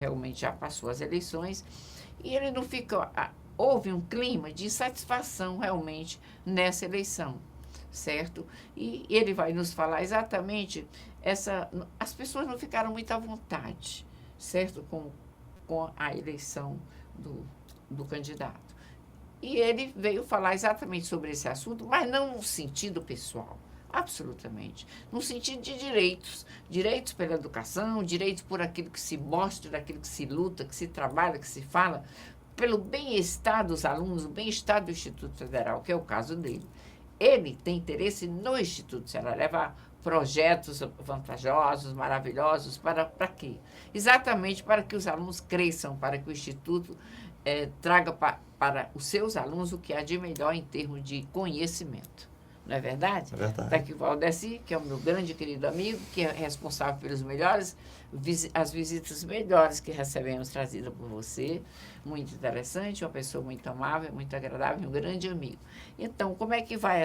realmente já passou as eleições, e ele não fica. Houve um clima de insatisfação realmente nessa eleição, certo? E ele vai nos falar exatamente as pessoas não ficaram muito à vontade, certo? Com a eleição do candidato. E ele veio falar exatamente sobre esse assunto, mas não no sentido pessoal. Absolutamente. No sentido de direitos. Direitos pela educação, direitos por aquilo que se mostra, daquilo que se luta, que se trabalha, que se fala, pelo bem-estar dos alunos, o bem-estar do Instituto Federal, que é o caso dele. Ele tem interesse no Instituto Federal, levar projetos vantajosos, maravilhosos, para quê? Exatamente para que os alunos cresçam, para que o Instituto traga para os seus alunos o que há de melhor em termos de conhecimento. Não é verdade? É verdade. Está aqui o Valdeci, que é o meu grande querido amigo, que é responsável pelos melhores, as visitas melhores que recebemos trazidas por você. Muito interessante, uma pessoa muito amável, muito agradável, um grande amigo. Então, como é que vai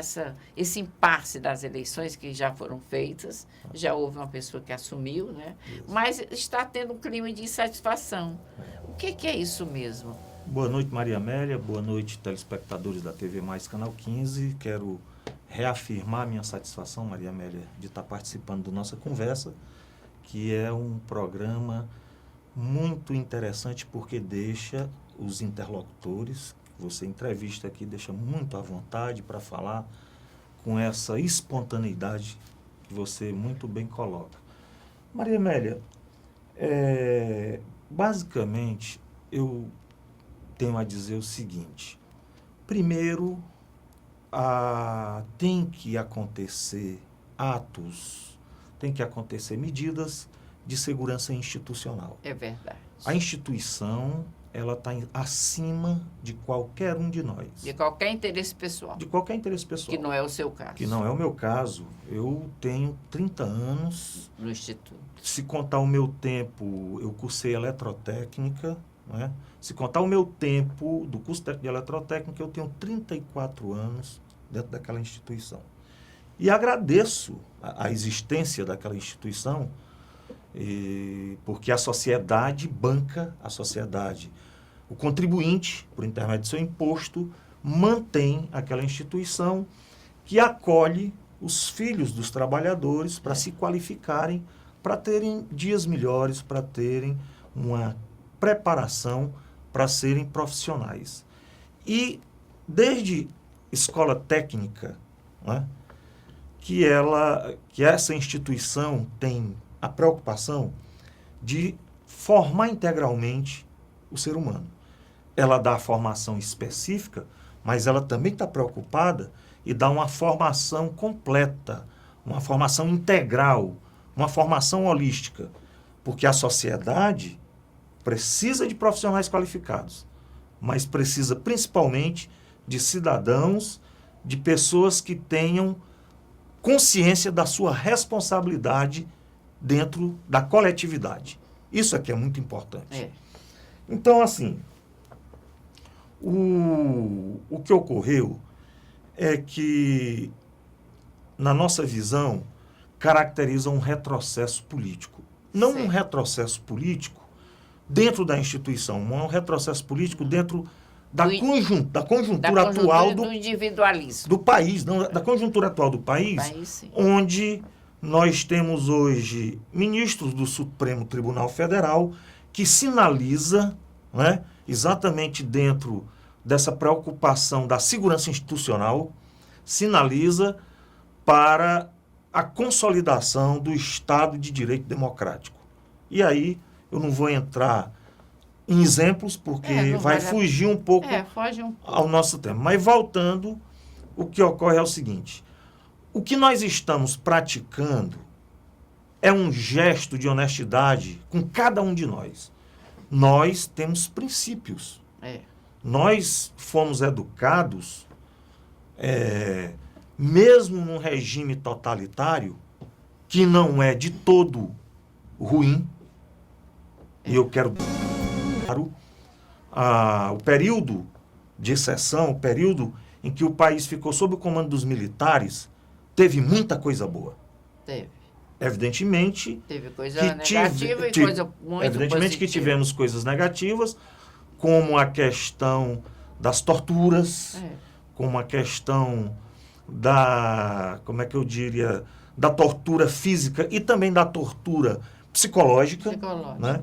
esse impasse das eleições que já foram feitas? Já houve uma pessoa que assumiu, né? Isso. Mas está tendo um clima de insatisfação. O que é isso mesmo? Boa noite, Maria Amélia. Boa noite, telespectadores da TV Mais Canal 15. Quero reafirmar minha satisfação, Maria Amélia, de estar participando da nossa conversa, que é um programa muito interessante porque deixa os interlocutores, que você entrevista aqui, deixa muito à vontade para falar com essa espontaneidade que você muito bem coloca. Maria Amélia, basicamente, eu tenho a dizer o seguinte. Primeiro, tem que acontecer atos, tem que acontecer medidas de segurança institucional. É verdade. A instituição, ela está acima de qualquer um de nós. De qualquer interesse pessoal. De qualquer interesse pessoal. Que não é o seu caso. Que não é o meu caso. Eu tenho 30 anos. No Instituto. Se contar o meu tempo, eu cursei eletrotécnica, né? Se contar o meu tempo do curso técnico de eletrotécnica, eu tenho 34 anos dentro daquela instituição. E agradeço a existência daquela instituição, porque a sociedade banca a sociedade. O contribuinte, por intermédio do seu imposto, mantém aquela instituição que acolhe os filhos dos trabalhadores para se qualificarem, para terem dias melhores, para terem uma preparação para serem profissionais. E desde escola técnica, né, que essa instituição tem a preocupação de formar integralmente o ser humano. Ela dá a formação específica, mas ela também está preocupada em dar uma formação completa, uma formação integral, uma formação holística, porque a sociedade precisa de profissionais qualificados, mas precisa principalmente de cidadãos, de pessoas que tenham consciência da sua responsabilidade dentro da coletividade. Isso aqui é muito importante. Então, assim, o que ocorreu é que, na nossa visão, caracteriza um retrocesso político. Não um retrocesso político dentro da instituição, um retrocesso político dentro da conjuntura atual do individualismo do país, não, da conjuntura atual do país, onde nós temos hoje ministros do Supremo Tribunal Federal que sinaliza, né, exatamente dentro dessa preocupação da segurança institucional, sinaliza para a consolidação do Estado de Direito Democrático. E aí eu não vou entrar em exemplos, porque vai fugir um pouco ao nosso tema. Mas voltando, o que ocorre é o seguinte: o que nós estamos praticando é um gesto de honestidade com cada um de nós. Nós temos princípios. Nós fomos educados, mesmo num regime totalitário, que não é de todo ruim, e eu quero... o período de exceção, o período em que o país ficou sob o comando dos militares, teve muita coisa boa. Teve. Evidentemente Teve coisa que negativa e coisa muito evidentemente que positiva. tivemos coisas negativas, como a questão das torturas, como a questão da, como é que eu diria, da tortura física e também da tortura psicológica, né?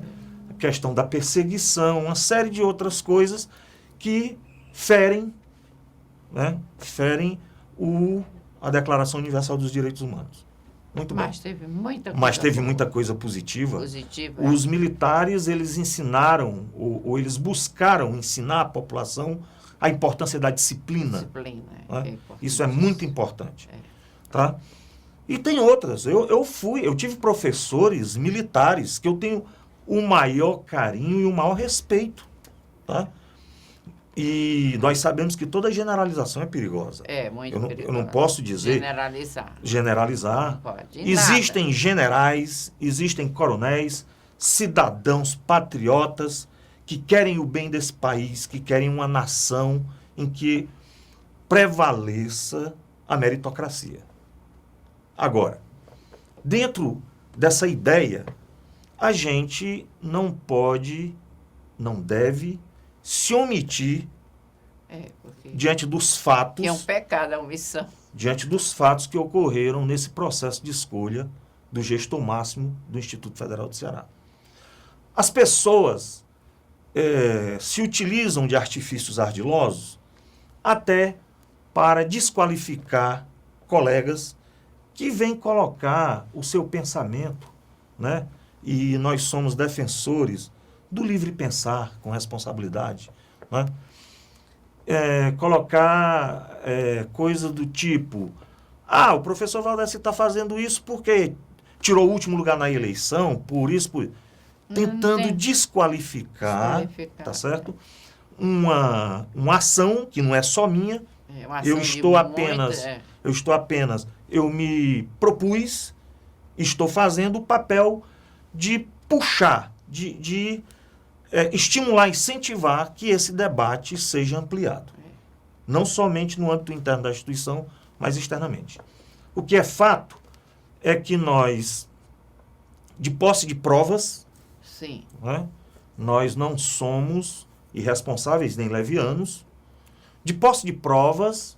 A questão da perseguição, uma série de outras coisas que ferem, né? Ferem a Declaração Universal dos Direitos Humanos. Muito bem. Mas teve muita coisa Mas teve boa, muita coisa positiva. positiva. Os militares, eles ensinaram, ou eles buscaram ensinar à população a importância da disciplina. Disciplina, Né? Isso é muito importante. Tá? E tem outras. Eu tive professores militares que eu tenho o maior carinho e o maior respeito. Tá? E nós sabemos que toda generalização é perigosa. É, muito perigosa. Eu não posso dizer... Generalizar. Não pode. Existem generais, existem coronéis, cidadãos patriotas que querem o bem desse país, que querem uma nação em que prevaleça a meritocracia. Agora, dentro dessa ideia, a gente não pode, não deve se omitir diante dos fatos. Que é um pecado a omissão. Diante dos fatos que ocorreram nesse processo de escolha do gestor máximo do Instituto Federal do Ceará. As pessoas se utilizam de artifícios ardilosos até para desqualificar colegas que vêm colocar o seu pensamento, né? E nós somos defensores do livre pensar com responsabilidade, né? Colocar coisa do tipo, o professor Valdeci está fazendo isso porque tirou o último lugar na eleição, por isso, tentando desqualificar, tá certo? Uma ação que não é só minha, eu me propus, estou fazendo o papel de puxar, de estimular, incentivar que esse debate seja ampliado. Não somente no âmbito interno da instituição, mas externamente. O que é fato é que nós, de posse de provas, sim, né, nós não somos irresponsáveis nem levianos. De posse de provas,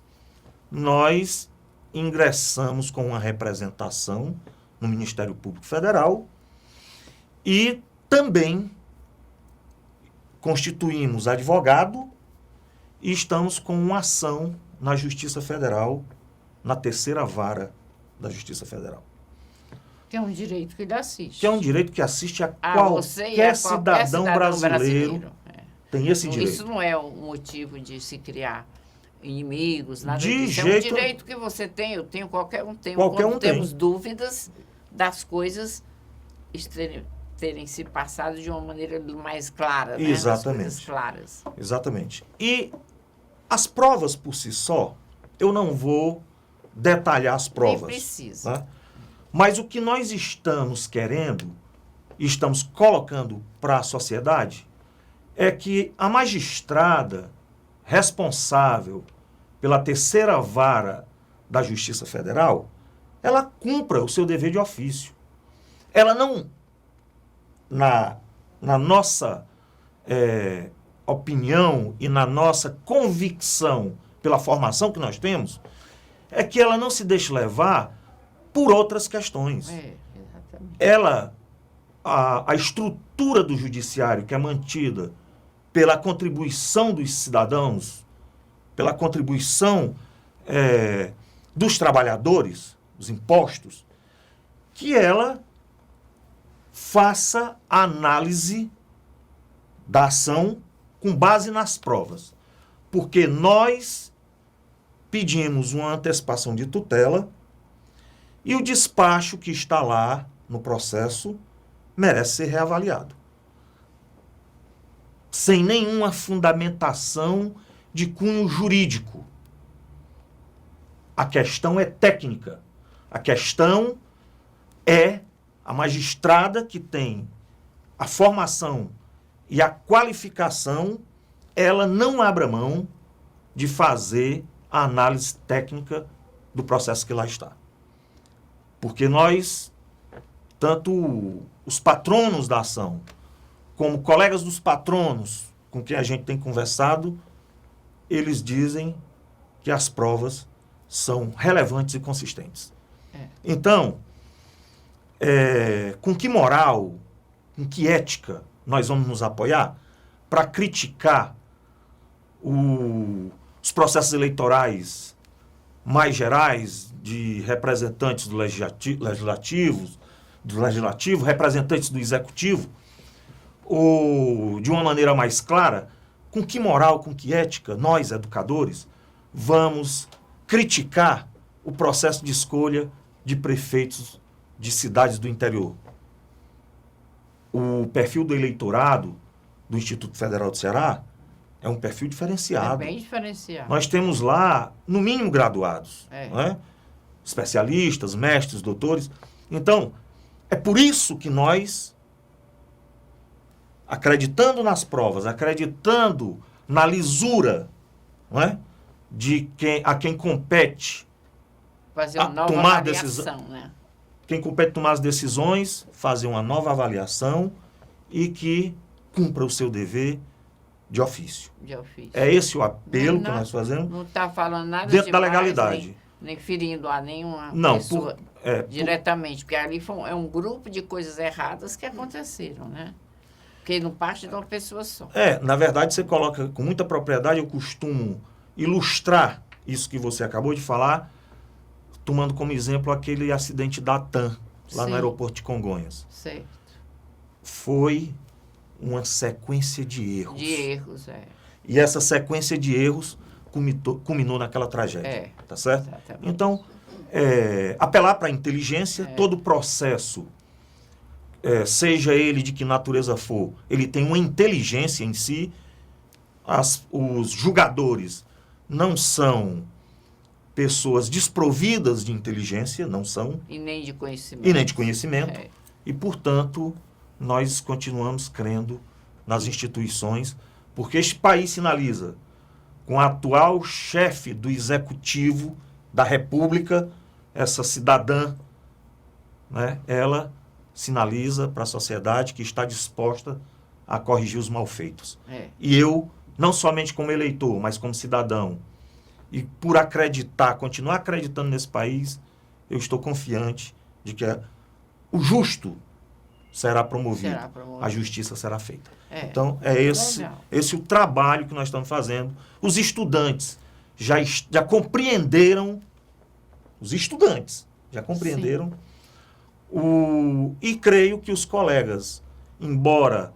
nós ingressamos com uma representação no Ministério Público Federal e também constituímos advogado e estamos com uma ação na Justiça Federal, na terceira vara da Justiça Federal. Que é um direito que ele assiste. Que é um direito que assiste a qualquer cidadão brasileiro. Tem esse direito. Isso não é um motivo de se criar inimigos, nada de disso. Jeito... É um direito que você tem, eu tenho, qualquer um tem. Qualquer Quando um temos tem. dúvidas das coisas terem se passado de uma maneira mais clara, né? Exatamente. Das coisas claras. Exatamente. E as provas por si só, eu não vou detalhar as provas. Nem precisa. Tá? Mas o que nós estamos querendo, e estamos colocando para a sociedade, é que a magistrada responsável pela terceira vara da Justiça Federal, ela cumpra o seu dever de ofício. Ela não, na nossa opinião e na nossa convicção pela formação que nós temos, é que ela não se deixe levar por outras questões. Exatamente. A estrutura do judiciário que é mantida pela contribuição dos cidadãos, pela contribuição dos trabalhadores, dos impostos, que ela faça a análise da ação com base nas provas. Porque nós pedimos uma antecipação de tutela e o despacho que está lá no processo merece ser reavaliado. Sem nenhuma fundamentação de cunho jurídico. A questão é técnica. A questão é a magistrada que tem a formação e a qualificação, ela não abra mão de fazer a análise técnica do processo que lá está. Porque nós tanto os patronos da ação, como colegas dos patronos com quem a gente tem conversado, eles dizem que as provas são relevantes e consistentes. Então, com que moral, com que ética nós vamos nos apoiar para criticar os processos eleitorais mais gerais de representantes do legislativo, representantes do executivo, ou de uma maneira mais clara, com que moral, com que ética nós, educadores, vamos criticar o processo de escolha de prefeitos de cidades do interior. O perfil do eleitorado do Instituto Federal do Ceará é um perfil diferenciado. É bem diferenciado. Nós temos lá, no mínimo, graduados, não é? Especialistas, mestres, doutores. Então, é por isso que nós, acreditando nas provas, acreditando na lisura, não é? A quem compete fazer uma nova tomar avaliação, né? Quem compete tomar as decisões, fazer uma nova avaliação e que cumpra o seu dever de ofício. É esse o apelo que nós fazemos. Não está falando nada dentro da demais, legalidade. Nem ferindo a nenhuma não, pessoa diretamente, porque ali é um grupo de coisas erradas que aconteceram, né? Porque não parte de uma pessoa só. Na verdade, você coloca com muita propriedade, eu costumo ilustrar isso que você acabou de falar, tomando como exemplo aquele acidente da TAM, lá no aeroporto de Congonhas. Certo. Foi uma sequência de erros. E essa sequência de erros culminou naquela tragédia. Tá certo? Exatamente. Então, apelar para a inteligência, todo o processo, seja ele de que natureza for, ele tem uma inteligência em si. Os julgadores não são pessoas desprovidas de inteligência, não são. E nem de conhecimento. E, portanto, nós continuamos crendo nas instituições, porque este país sinaliza, com a atual chefe do Executivo da República, essa cidadã, né, ela sinaliza para a sociedade que está disposta a corrigir os malfeitos. E eu, não somente como eleitor, mas como cidadão, e por continuar acreditando nesse país, eu estou confiante de que o justo será promovido, a justiça será feita. Então, esse o trabalho que nós estamos fazendo. Os estudantes já compreenderam, e creio que os colegas, embora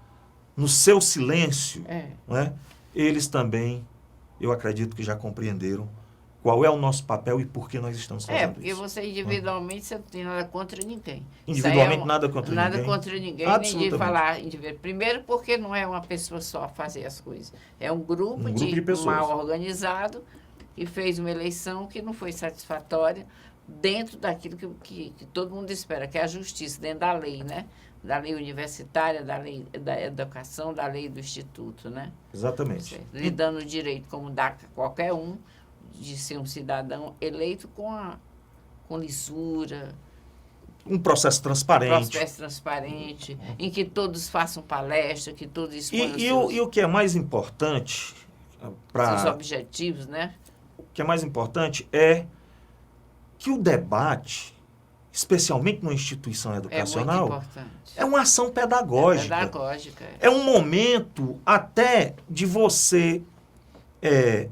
no seu silêncio, né, eles também, eu acredito que já compreenderam qual é o nosso papel e por que nós estamos fazendo isso. Porque você individualmente você não tem nada contra ninguém. Individualmente nada contra ninguém. Nada contra ninguém, nem de falar individualmente. Primeiro porque não é uma pessoa só a fazer as coisas. É um grupo de pessoas mal organizado que fez uma eleição que não foi satisfatória dentro daquilo que todo mundo espera, que é a justiça, dentro da lei, né? Da lei universitária, da lei da educação, da lei do instituto, né? Exatamente. Lhe dando o direito, como dá qualquer um, de ser um cidadão eleito com lisura. Um processo transparente. Em que todos façam palestra, que todos exponham e o que é mais importante seus objetivos, né? O que é mais importante é que o debate, especialmente numa instituição educacional, é uma ação pedagógica. É um momento até de você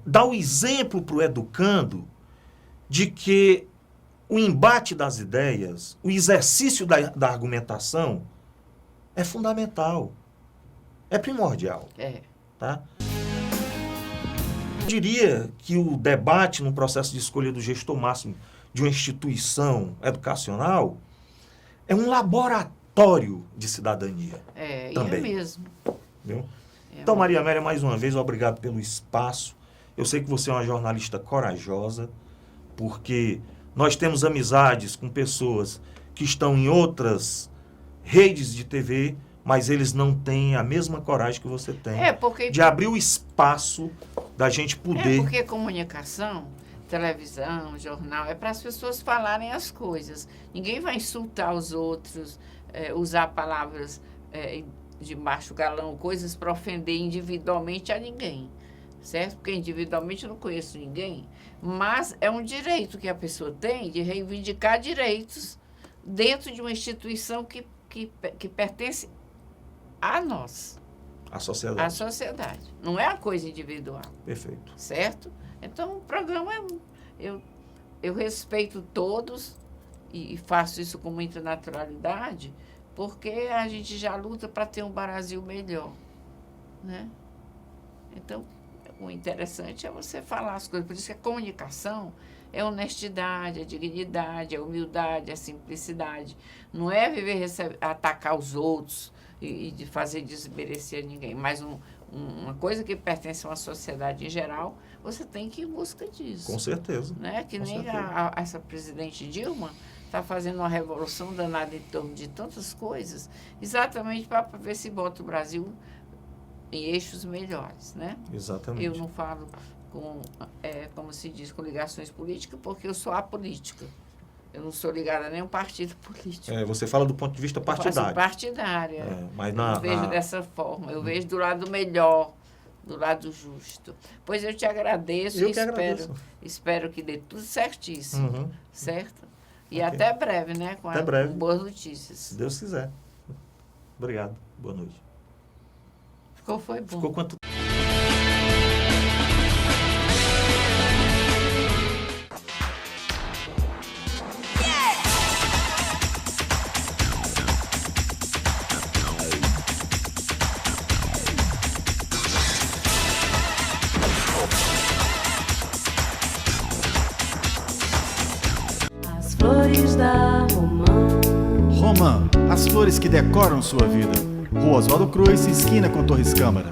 dar o exemplo para o educando de que o embate das ideias, o exercício da argumentação é fundamental, é primordial. Tá? Eu diria que o debate no processo de escolha do gestor máximo de uma instituição educacional é um laboratório de cidadania. Também. É mesmo. Viu? Então, Maria Amélia, mais uma vez, obrigado pelo espaço. Eu sei que você é uma jornalista corajosa, porque nós temos amizades com pessoas que estão em outras redes de TV, mas eles não têm a mesma coragem que você tem de abrir o espaço da gente poder... porque comunicação, televisão, jornal, é para as pessoas falarem as coisas. Ninguém vai insultar os outros, usar palavras de baixo calão, coisas para ofender individualmente a ninguém, certo? Porque individualmente eu não conheço ninguém, mas é um direito que a pessoa tem de reivindicar direitos dentro de uma instituição que pertence a nós. A sociedade. A sociedade. Não é a coisa individual. Perfeito. Certo? Então, o programa eu respeito todos e faço isso com muita naturalidade, porque a gente já luta para ter um Brasil melhor, né? Então, o interessante é você falar as coisas. Por isso que a comunicação é honestidade, é dignidade, é humildade, é simplicidade. Não é viver atacar os outros e de fazer desmerecer ninguém, mas uma coisa que pertence a uma sociedade em geral, você tem que ir em busca disso. Com certeza. Né? Que Com nem certeza. essa presidente Dilma está fazendo uma revolução danada em torno de tantas coisas, exatamente para ver se bota o Brasil em eixos melhores, né? Exatamente. Eu não falo como se diz, com ligações políticas, porque eu sou apolítica. Eu não sou ligada a nenhum partido político. Você fala do ponto de vista partidário. Partidária. Mas eu não vejo dessa forma. Eu vejo do lado melhor, do lado justo. Pois eu te agradeço e espero que dê tudo certíssimo. Uhum. Certo? E até breve, né? Com boas notícias. Se Deus quiser. Obrigado. Boa noite. Foi bom. Ficou quanto? As flores da Romã, as flores que decoram sua vida. Rua Oswaldo Cruz, esquina com Torres Câmara.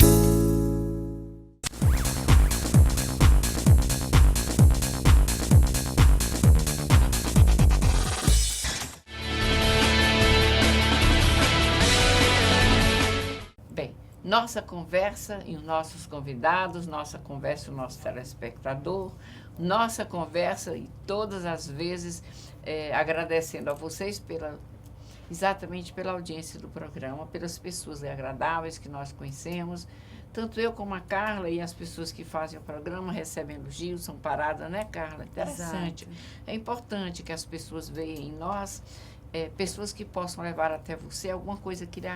Bem, nossa conversa e os nossos convidados, nossa conversa e o nosso telespectador, nossa conversa e todas as vezes agradecendo a vocês exatamente pela audiência do programa, pelas pessoas agradáveis que nós conhecemos. Tanto eu como a Carla e as pessoas que fazem o programa recebem elogios, são paradas, né, Carla? Interessante. Exato. É importante que as pessoas vejam em nós pessoas que possam levar até você alguma coisa que lhe